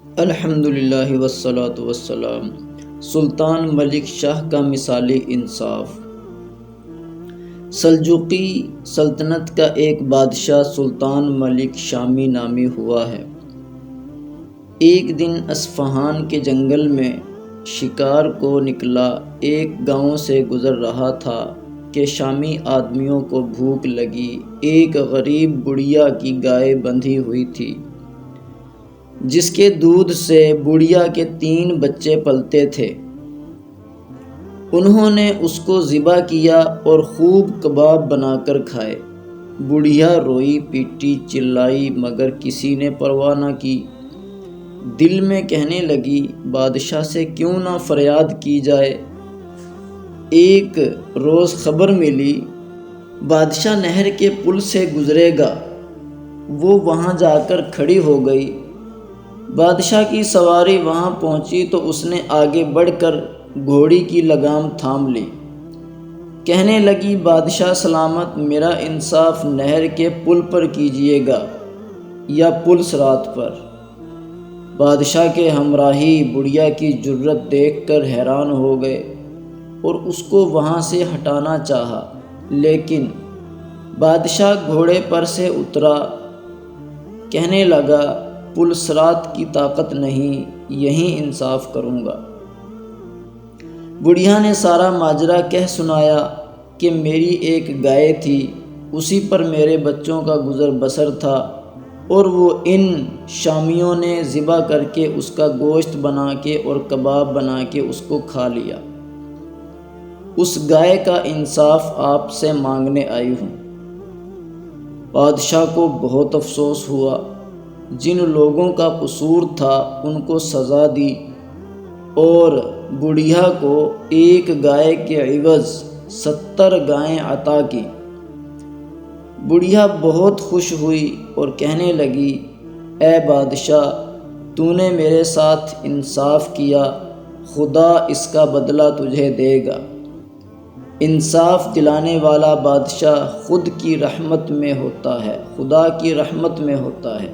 الحمدللہ والصلاۃ والسلام۔ سلطان ملک شاہ کا مثالی انصاف۔ سلجوقی سلطنت کا ایک بادشاہ سلطان ملک شامی نامی ہوا ہے۔ ایک دن اصفہان کے جنگل میں شکار کو نکلا ایک گاؤں سے گزر رہا تھا کہ شامی آدمیوں کو بھوک لگی۔ ایک غریب بڑھیا کی گائے بندھی ہوئی تھی جس کے دودھ سے بڑھیا کے 3 بچے پلتے تھے۔ انہوں نے اس کو ذبح کیا اور خوب کباب بنا کر کھائے۔ بڑھیا روئی پیٹی چلائی مگر کسی نے پرواہ نہ کی۔ دل میں کہنے لگی بادشاہ سے کیوں نہ فریاد کی جائے۔ ایک روز خبر ملی بادشاہ نہر کے پل سے گزرے گا۔ وہ وہاں جا کر کھڑی ہو گئی۔ بادشاہ کی سواری وہاں پہنچی تو اس نے آگے بڑھ کر گھوڑی کی لگام تھام لی۔ کہنے لگی بادشاہ سلامت، میرا انصاف نہر کے پل پر کیجیے گا یا پل صراط پر۔ بادشاہ کے ہمراہی بڑھیا کی جرأت دیکھ کر حیران ہو گئے اور اس کو وہاں سے ہٹانا چاہا، لیکن بادشاہ گھوڑے پر سے اترا۔ کہنے لگا پل صراط کی طاقت نہیں، یہیں انصاف کروں گا۔ بڑھیا نے سارا ماجرا کہہ سنایا کہ میری ایک گائے تھی، اسی پر میرے بچوں کا گزر بسر تھا اور وہ ان شامیوں نے ذبح کر کے اس کا گوشت بنا کے اور کباب بنا کے اس کو کھا لیا۔ اس گائے کا انصاف آپ سے مانگنے آئی ہوں۔ بادشاہ کو بہت افسوس ہوا۔ جن لوگوں کا قصور تھا ان کو سزا دی اور بڑھیا کو ایک گائے کے عوض 70 گائیں عطا کی۔ بڑھیا بہت خوش ہوئی اور کہنے لگی اے بادشاہ، تو نے میرے ساتھ انصاف کیا، خدا اس کا بدلہ تجھے دے گا۔ انصاف دلانے والا بادشاہ خود کی رحمت میں ہوتا ہے، خدا کی رحمت میں ہوتا ہے۔